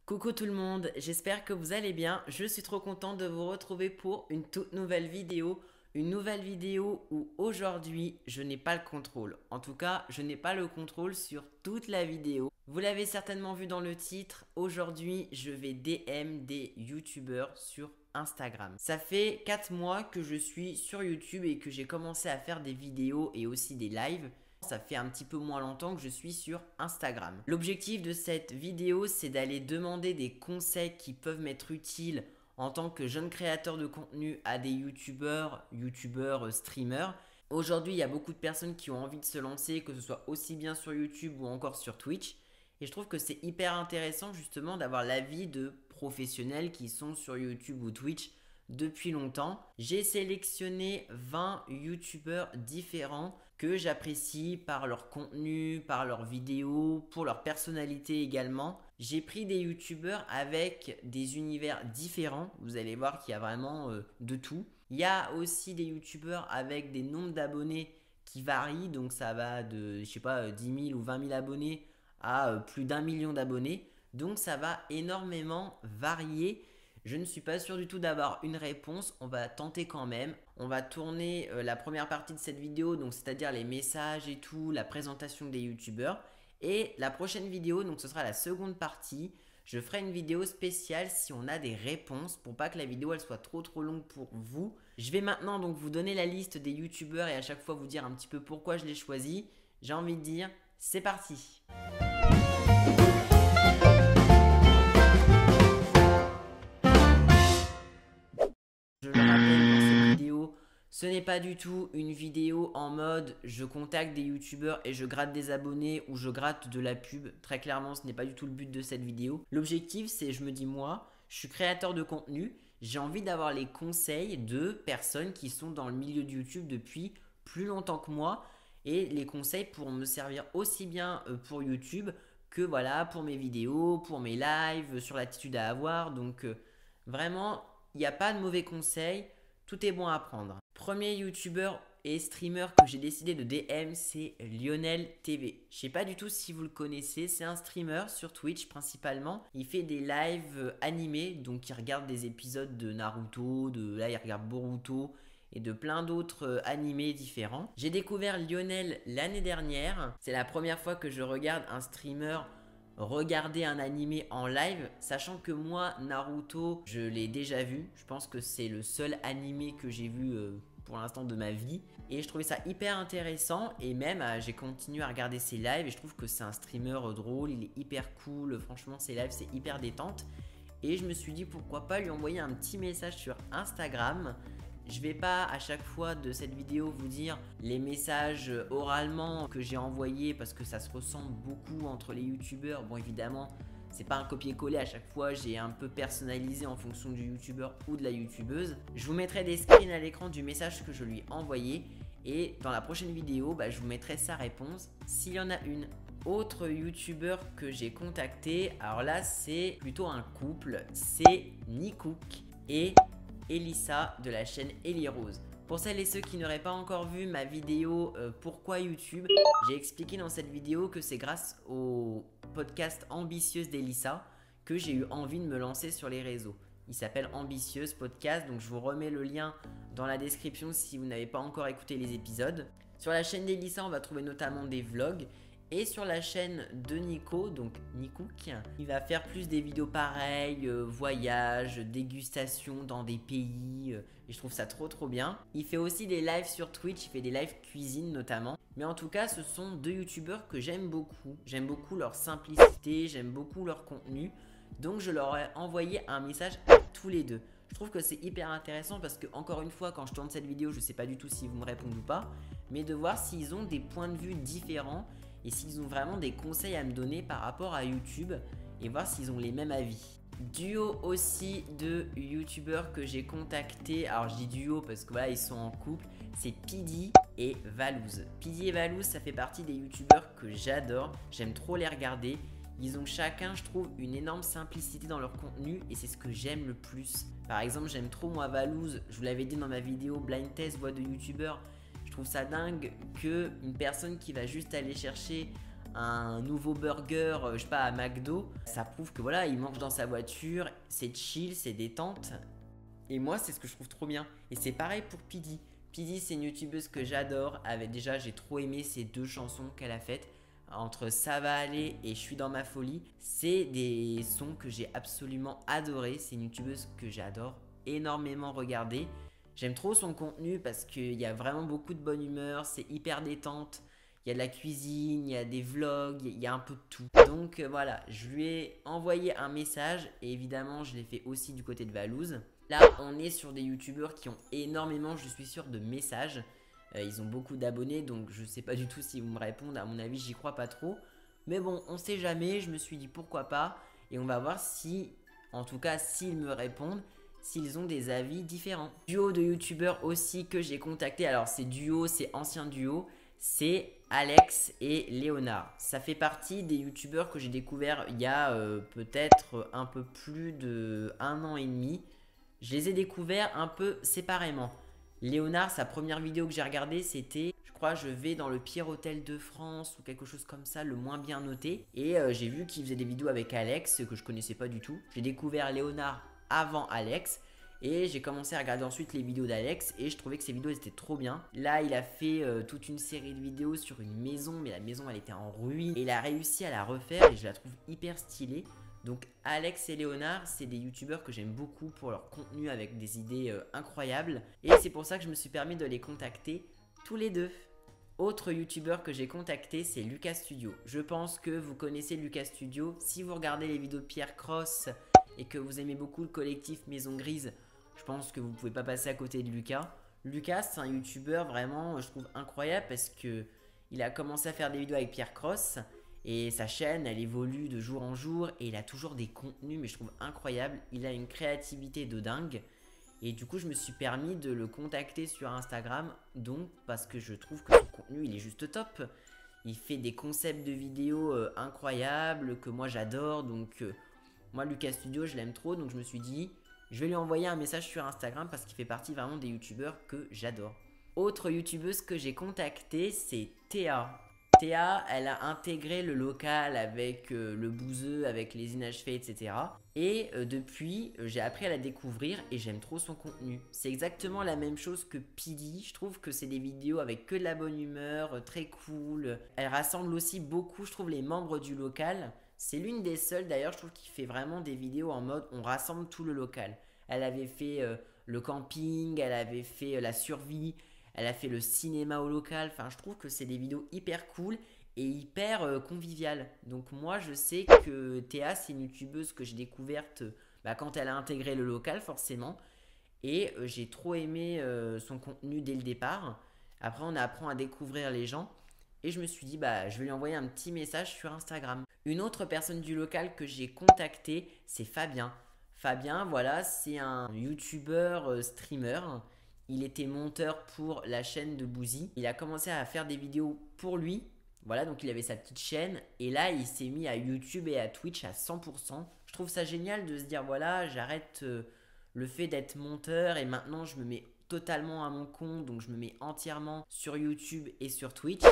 Coucou tout le monde, j'espère que vous allez bien. Je suis trop contente de vous retrouver pour une toute nouvelle vidéo. Une nouvelle vidéo où aujourd'hui je n'ai pas le contrôle. En tout cas, je n'ai pas le contrôle sur toute la vidéo. Vous l'avez certainement vu dans le titre, aujourd'hui je vais DM des youtubeurs sur Instagram. Ça fait 4 mois que je suis sur YouTube et que j'ai commencé à faire des vidéos et aussi des lives. Ça fait un petit peu moins longtemps que je suis sur Instagram. L'objectif de cette vidéo, c'est d'aller demander des conseils qui peuvent m'être utiles en tant que jeune créateur de contenu à des youtubeurs, streamers. Aujourd'hui, il y a beaucoup de personnes qui ont envie de se lancer, que ce soit aussi bien sur YouTube ou encore sur Twitch. Et je trouve que c'est hyper intéressant justement d'avoir l'avis de professionnels qui sont sur YouTube ou Twitch depuis longtemps. J'ai sélectionné 20 youtubeurs différents que j'apprécie par leur contenu, par leurs vidéos, pour leur personnalité également. J'ai pris des youtubeurs avec des univers différents. Vous allez voir qu'il y a vraiment de tout. Il y a aussi des youtubeurs avec des nombres d'abonnés qui varient. Donc ça va de, je sais pas, 10 000 ou 20 000 abonnés à plus d'1 million d'abonnés. Donc ça va énormément varier. Je ne suis pas sûr du tout d'avoir une réponse, on va tenter quand même. On va tourner la première partie de cette vidéo, donc c'est-à-dire les messages et tout, la présentation des youtubeurs. Et la prochaine vidéo, donc ce sera la seconde partie. Je ferai une vidéo spéciale si on a des réponses pour pas que la vidéo elle soit trop longue pour vous. Je vais maintenant donc vous donner la liste des youtubeurs et à chaque fois vous dire un petit peu pourquoi je les choisis. J'ai envie de dire, c'est parti! Je le rappelle dans cette vidéo, ce n'est pas du tout une vidéo en mode je contacte des youtubeurs et je gratte des abonnés ou je gratte de la pub. Très clairement, ce n'est pas du tout le but de cette vidéo. L'objectif, c'est je me dis moi, je suis créateur de contenu, j'ai envie d'avoir les conseils de personnes qui sont dans le milieu de YouTube depuis plus longtemps que moi et les conseils pour me servir aussi bien pour YouTube que voilà pour mes vidéos, pour mes lives, sur l'attitude à avoir. Donc vraiment, il n'y a pas de mauvais conseils, tout est bon à prendre. Premier youtubeur et streamer que j'ai décidé de DM, c'est Lionel TV. Je sais pas du tout si vous le connaissez, c'est un streamer sur Twitch principalement. Il fait des lives animés, donc il regarde des épisodes de Naruto, là il regarde Boruto et de plein d'autres animés différents. J'ai découvert Lionel l'année dernière, c'est la première fois que je regarde un streamer regarder un animé en live, sachant que moi Naruto je l'ai déjà vu. Je pense que c'est le seul animé que j'ai vu pour l'instant de ma vie et je trouvais ça hyper intéressant et même j'ai continué à regarder ses lives et je trouve que c'est un streamer drôle, il est hyper cool, franchement ses lives c'est hyper détente et je me suis dit pourquoi pas lui envoyer un petit message sur Instagram. Je vais pas à chaque fois de cette vidéo vous dire les messages oralement que j'ai envoyés parce que ça se ressemble beaucoup entre les youtubeurs. Bon évidemment, c'est pas un copier-coller à chaque fois, j'ai un peu personnalisé en fonction du youtubeur ou de la youtubeuse. Je vous mettrai des screens à l'écran du message que je lui ai envoyé et dans la prochaine vidéo, je vous mettrai sa réponse s'il y en a une. Autre youtubeur que j'ai contacté, alors là c'est plutôt un couple, c'est Nikook et Elissa de la chaîne Ellie Rose. Pour celles et ceux qui n'auraient pas encore vu ma vidéo Pourquoi YouTube, j'ai expliqué dans cette vidéo que c'est grâce au podcast Ambitieuse d'Elissa que j'ai eu envie de me lancer sur les réseaux. Il s'appelle Ambitieuse Podcast, donc je vous remets le lien dans la description si vous n'avez pas encore écouté les épisodes. Sur la chaîne d'Elissa, on va trouver notamment des vlogs. Et sur la chaîne de Nico, donc Nikook, il va faire plus des vidéos pareilles, voyages, dégustation dans des pays, et je trouve ça trop bien. Il fait aussi des lives sur Twitch, il fait des lives cuisine notamment. Mais en tout cas, ce sont deux youtubeurs que j'aime beaucoup. J'aime beaucoup leur simplicité, j'aime beaucoup leur contenu. Donc je leur ai envoyé un message à tous les deux. Je trouve que c'est hyper intéressant parce que encore une fois, quand je tourne cette vidéo, je ne sais pas du tout si vous me répondez ou pas, mais de voir s'ils ont des points de vue différents et s'ils ont vraiment des conseils à me donner par rapport à YouTube et voir s'ils ont les mêmes avis. Duo aussi de youtubeurs que j'ai contacté, alors je dis duo parce que voilà ils sont en couple, c'est Pidi et Valouz. Pidi et Valouz, ça fait partie des youtubeurs que j'adore, j'aime trop les regarder. Ils ont chacun, je trouve, une énorme simplicité dans leur contenu et c'est ce que j'aime le plus. Par exemple, j'aime trop moi Valouz, je vous l'avais dit dans ma vidéo Blind Test voix de youtubeur. Je trouve ça dingue qu'une personne qui va juste aller chercher un nouveau burger, je sais pas, à McDo, ça prouve que voilà, il mange dans sa voiture, c'est chill, c'est détente. Et moi, c'est ce que je trouve trop bien. Et c'est pareil pour Pidi. Pidi, c'est une youtubeuse que j'adore. Déjà, j'ai trop aimé ces 2 chansons qu'elle a faites. Entre Ça va aller et Je suis dans ma folie. C'est des sons que j'ai absolument adorés. C'est une youtubeuse que j'adore énormément regarder. J'aime trop son contenu parce qu'il y a vraiment beaucoup de bonne humeur. C'est hyper détente. Il y a de la cuisine, il y a des vlogs, il y a un peu de tout. Donc voilà, je lui ai envoyé un message et évidemment, je l'ai fait aussi du côté de Valouz. Là, on est sur des youtubeurs qui ont énormément, je suis sûr, de messages. Ils ont beaucoup d'abonnés, donc je sais pas du tout s'ils vont me répondre. À mon avis, j'y crois pas trop. Mais bon, on sait jamais. Je me suis dit pourquoi pas. Et on va voir si, en tout cas, s'ils me répondent, s'ils ont des avis différents. Duo de youtubeurs aussi que j'ai contacté. Alors, c'est duo, c'est ancien duo. C'est Alex et Léonard. Ça fait partie des youtubeurs que j'ai découvert il y a peut-être un peu plus de 1 an et demi. Je les ai découverts un peu séparément. Léonard, sa première vidéo que j'ai regardée, c'était, je crois, je vais dans le pire hôtel de France ou quelque chose comme ça, le moins bien noté. Et j'ai vu qu'il faisait des vidéos avec Alex, que je connaissais pas du tout. J'ai découvert Léonard avant Alex. Et j'ai commencé à regarder ensuite les vidéos d'Alex et je trouvais que ses vidéos étaient trop bien. Là, il a fait toute une série de vidéos sur une maison, mais la maison elle était en ruine. Et il a réussi à la refaire et je la trouve hyper stylée. Donc Alex et Léonard, c'est des youtubeurs que j'aime beaucoup pour leur contenu avec des idées incroyables. Et c'est pour ça que je me suis permis de les contacter tous les deux. Autre youtubeur que j'ai contacté, c'est Lucas Studio. Je pense que vous connaissez Lucas Studio. Si vous regardez les vidéos de Pierre Cross et que vous aimez beaucoup le collectif Maison Grise, je pense que vous ne pouvez pas passer à côté de Lucas. Lucas, c'est un youtubeur vraiment, je trouve, incroyable parce que il a commencé à faire des vidéos avec Pierre Cross. Et sa chaîne, elle évolue de jour en jour et il a toujours des contenus, mais je trouve incroyable. Il a une créativité de dingue. Et du coup, je me suis permis de le contacter sur Instagram, donc parce que je trouve que son contenu, il est juste top. Il fait des concepts de vidéos incroyables que moi j'adore. Donc, moi, Lucas Studio, je l'aime trop. Donc, je me suis dit, je vais lui envoyer un message sur Instagram parce qu'il fait partie vraiment des youtubeurs que j'adore. Autre youtubeuse que j'ai contactée, c'est Théa. Théa, elle a intégré le local avec le bouseux, avec les inachevés, etc. Et depuis, j'ai appris à la découvrir et j'aime trop son contenu. C'est exactement la même chose que Pidi. Je trouve que c'est des vidéos avec que de la bonne humeur, très cool. Elle rassemble aussi beaucoup, je trouve, les membres du local. C'est l'une des seules d'ailleurs, je trouve, qui fait vraiment des vidéos en mode on rassemble tout le local. Elle avait fait le camping, elle avait fait la survie. Elle a fait le cinéma au local. Enfin, je trouve que c'est des vidéos hyper cool et hyper conviviales. Donc moi, je sais que Théa, c'est une youtubeuse que j'ai découverte quand elle a intégré le local, forcément. Et j'ai trop aimé son contenu dès le départ. Après, on apprend à découvrir les gens. Et je me suis dit, je vais lui envoyer un petit message sur Instagram. Une autre personne du local que j'ai contactée, c'est Fabien. Fabien, voilà, c'est un youtubeur streamer. Il était monteur pour la chaîne de Bouzy. Il a commencé à faire des vidéos pour lui. Voilà, donc il avait sa petite chaîne. Et là, il s'est mis à YouTube et à Twitch à 100%. Je trouve ça génial de se dire, voilà, j'arrête le fait d'être monteur et maintenant je me mets totalement à mon compte. Donc je me mets entièrement sur YouTube et sur Twitch.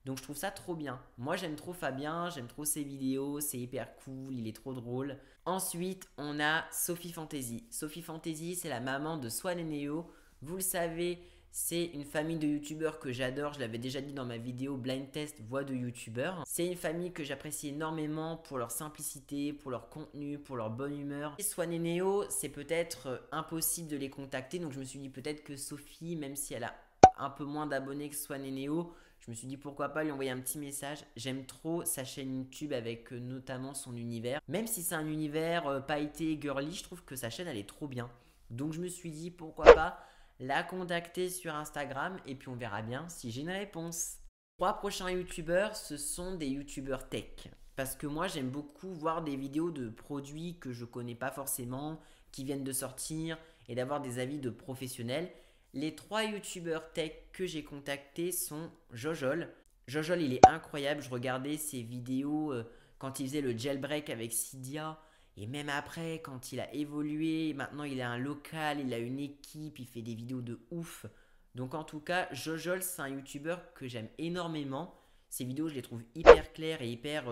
Donc je trouve ça trop bien. Moi j'aime trop Fabien, j'aime trop ses vidéos, c'est hyper cool, il est trop drôle. Ensuite, on a Sophie Fantasy. Sophie Fantasy, c'est la maman de Swan et Neo. Vous le savez, c'est une famille de youtubeurs que j'adore. Je l'avais déjà dit dans ma vidéo Blind Test Voix de youtubeurs. C'est une famille que j'apprécie énormément pour leur simplicité, pour leur contenu, pour leur bonne humeur. Et Swan et Neo, c'est peut-être impossible de les contacter. Donc je me suis dit peut-être que Sophie, même si elle a un peu moins d'abonnés que Swan et Neo, je me suis dit pourquoi pas lui envoyer un petit message. J'aime trop sa chaîne YouTube avec notamment son univers. Même si c'est un univers pailleté, girly, je trouve que sa chaîne elle est trop bien. Donc je me suis dit pourquoi pas la contacter sur Instagram et puis on verra bien si j'ai une réponse. 3 prochains youtubeurs, ce sont des youtubeurs tech. Parce que moi j'aime beaucoup voir des vidéos de produits que je connais pas forcément, qui viennent de sortir et d'avoir des avis de professionnels. Les 3 youtubeurs tech que j'ai contactés sont Jojol. Jojol, il est incroyable. Je regardais ses vidéos quand il faisait le jailbreak avec Cydia. Et même après, quand il a évolué, maintenant il a un local, il a une équipe, il fait des vidéos de ouf. Donc en tout cas, Jojol, c'est un youtubeur que j'aime énormément. Ces vidéos, je les trouve hyper claires et hyper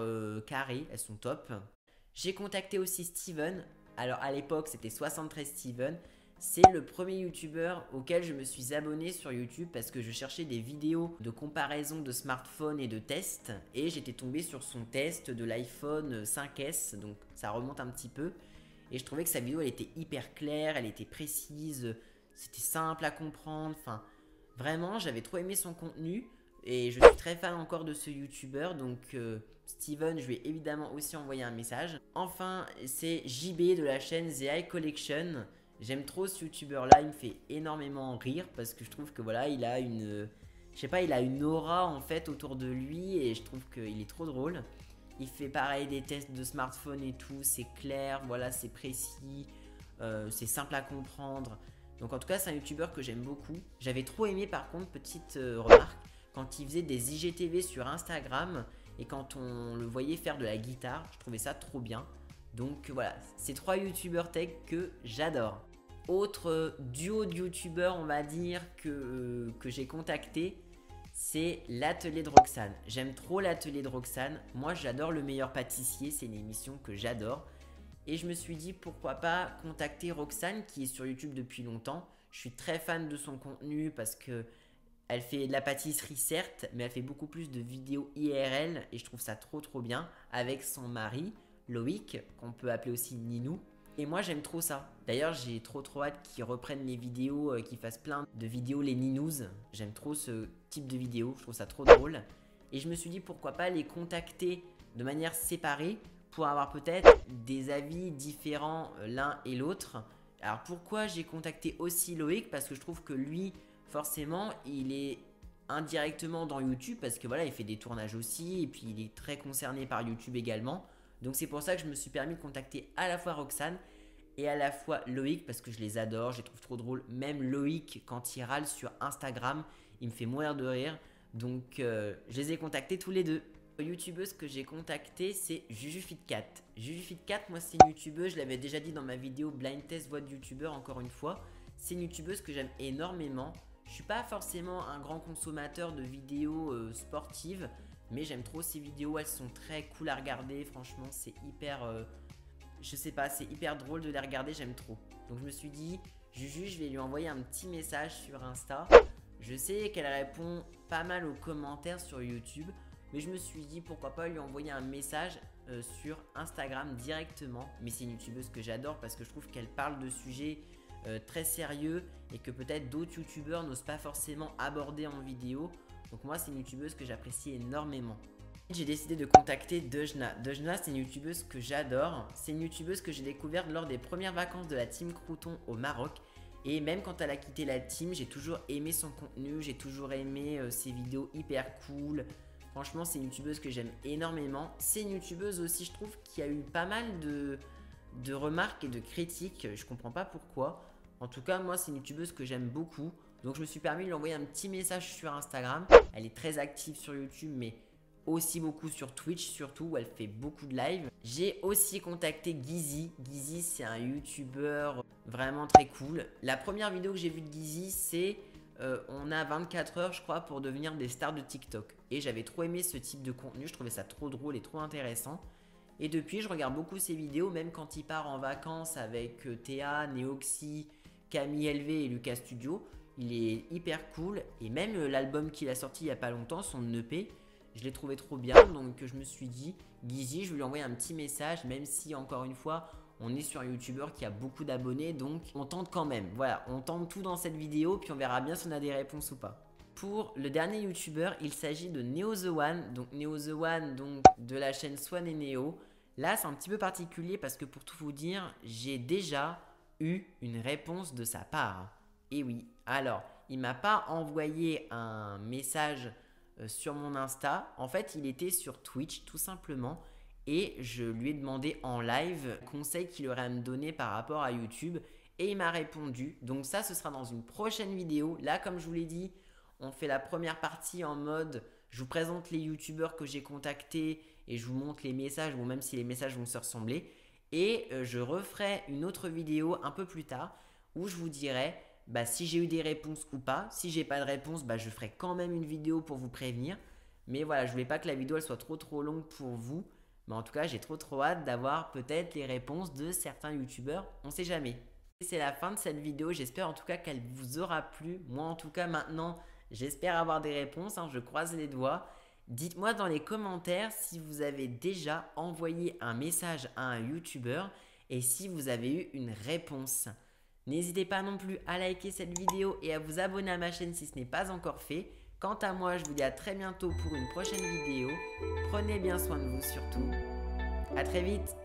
carrées. Elles sont top. J'ai contacté aussi Steven. Alors à l'époque, c'était 73 Steven. C'est le premier youtubeur auquel je me suis abonné sur YouTube parce que je cherchais des vidéos de comparaison de smartphones et de tests. Et j'étais tombé sur son test de l'iPhone 5S. Donc ça remonte un petit peu. Et je trouvais que sa vidéo, elle était hyper claire, elle était précise. C'était simple à comprendre. Enfin, vraiment, j'avais trop aimé son contenu. Et je suis très fan encore de ce youtubeur. Donc Steven, je lui ai évidemment aussi envoyé un message. Enfin, c'est JB de la chaîne The Eye Collection. J'aime trop ce youtubeur là, il me fait énormément rire parce que je trouve que voilà, il a une, je sais pas, il a une aura en fait autour de lui et je trouve qu'il est trop drôle. Il fait pareil des tests de smartphone et tout, c'est clair, voilà, c'est précis, c'est simple à comprendre. Donc en tout cas, c'est un youtubeur que j'aime beaucoup. J'avais trop aimé par contre, petite remarque, quand il faisait des IGTV sur Instagram et quand on le voyait faire de la guitare, je trouvais ça trop bien. Donc voilà, c'est 3 youtubeurs tech que j'adore. Autre duo de youtubeurs, on va dire, que j'ai contacté, c'est l'atelier de Roxane. J'aime trop l'atelier de Roxane. Moi, j'adore Le Meilleur Pâtissier. C'est une émission que j'adore. Et je me suis dit, pourquoi pas contacter Roxane, qui est sur YouTube depuis longtemps. Je suis très fan de son contenu parce que elle fait de la pâtisserie, certes, mais elle fait beaucoup plus de vidéos IRL. Et je trouve ça trop bien avec son mari, Loïc, qu'on peut appeler aussi Ninou. Et moi j'aime trop ça. D'ailleurs j'ai trop hâte qu'ils reprennent les vidéos, qu'ils fassent plein de vidéos les Ninous. J'aime trop ce type de vidéo, je trouve ça trop drôle. Et je me suis dit pourquoi pas les contacter de manière séparée pour avoir peut-être des avis différents l'un et l'autre. Alors pourquoi j'ai contacté aussi Loïc? Parce que je trouve que lui forcément il est indirectement dans YouTube parce que voilà il fait des tournages aussi et puis il est très concerné par YouTube également. Donc c'est pour ça que je me suis permis de contacter à la fois Roxane et à la fois Loïc parce que je les adore, je les trouve trop drôles. Même Loïc, quand il râle sur Instagram, il me fait mourir de rire. Donc je les ai contactés tous les deux. La youtubeuse que j'ai contactée, c'est JujuFitCat. JujuFitCat, moi c'est une youtubeuse, je l'avais déjà dit dans ma vidéo Blind Test Voix de youtubeur encore une fois. C'est une youtubeuse que j'aime énormément. Je suis pas forcément un grand consommateur de vidéos sportives, mais j'aime trop ces vidéos, elles sont très cool à regarder, franchement c'est hyper, je sais pas, c'est hyper drôle de les regarder, j'aime trop. Donc je me suis dit, Juju, je vais lui envoyer un petit message sur Insta. Je sais qu'elle répond pas mal aux commentaires sur YouTube, mais je me suis dit pourquoi pas lui envoyer un message sur Instagram directement. Mais c'est une youtubeuse que j'adore parce que je trouve qu'elle parle de sujets très sérieux et que peut-être d'autres youtubeurs n'osent pas forcément aborder en vidéo. Donc moi c'est une youtubeuse que j'apprécie énormément. J'ai décidé de contacter Dejna. Dejna c'est une youtubeuse que j'adore. C'est une youtubeuse que j'ai découverte lors des premières vacances de la team Crouton au Maroc. Et même quand elle a quitté la team, j'ai toujours aimé son contenu. J'ai toujours aimé ses vidéos hyper cool. Franchement c'est une youtubeuse que j'aime énormément. C'est une youtubeuse aussi je trouve qui a eu pas mal de remarques et de critiques. Je comprends pas pourquoi. En tout cas moi c'est une youtubeuse que j'aime beaucoup. Donc je me suis permis de lui envoyer un petit message sur Instagram. Elle est très active sur YouTube mais aussi beaucoup sur Twitch surtout où elle fait beaucoup de live. J'ai aussi contacté Guizy. Guizy c'est un youtubeur vraiment très cool. La première vidéo que j'ai vue de Guizy c'est on a 24 heures je crois pour devenir des stars de TikTok. Et j'avais trop aimé ce type de contenu, je trouvais ça trop drôle et trop intéressant. Et depuis je regarde beaucoup ses vidéos même quand il part en vacances avec Théa, Neoxy, Camille LV et Lucas Studio. Il est hyper cool et même l'album qu'il a sorti il n'y a pas longtemps, son EP, je l'ai trouvé trop bien. Donc je me suis dit, Guizy, je vais lui envoyer un petit message même si encore une fois, on est sur un youtubeur qui a beaucoup d'abonnés. Donc on tente quand même. Voilà, on tente tout dans cette vidéo puis on verra bien si on a des réponses ou pas. Pour le dernier youtubeur, il s'agit de Neo The One. Donc Neo The One donc, de la chaîne Swan et Neo. Là c'est un petit peu particulier parce que pour tout vous dire, j'ai déjà eu une réponse de sa part. Et oui, alors, il m'a pas envoyé un message sur mon Insta. En fait, il était sur Twitch tout simplement. Et je lui ai demandé en live conseil qu'il aurait à me donner par rapport à YouTube. Et il m'a répondu. Donc ça, ce sera dans une prochaine vidéo. Là, comme je vous l'ai dit, on fait la première partie en mode je vous présente les youtubeurs que j'ai contactés et je vous montre les messages, bon, même si les messages vont se ressembler. Et je referai une autre vidéo un peu plus tard où je vous dirai si j'ai eu des réponses ou pas. Si j'ai pas de réponse, je ferai quand même une vidéo pour vous prévenir. Mais voilà, je voulais pas que la vidéo elle soit trop longue pour vous. Mais en tout cas, j'ai trop hâte d'avoir peut-être les réponses de certains youtubeurs. On sait jamais. C'est la fin de cette vidéo. J'espère en tout cas qu'elle vous aura plu. Moi en tout cas maintenant, j'espère avoir des réponses. Je croise les doigts. Dites-moi dans les commentaires si vous avez déjà envoyé un message à un youtubeur et si vous avez eu une réponse. N'hésitez pas non plus à liker cette vidéo et à vous abonner à ma chaîne si ce n'est pas encore fait. Quant à moi, je vous dis à très bientôt pour une prochaine vidéo. Prenez bien soin de vous surtout. À très vite.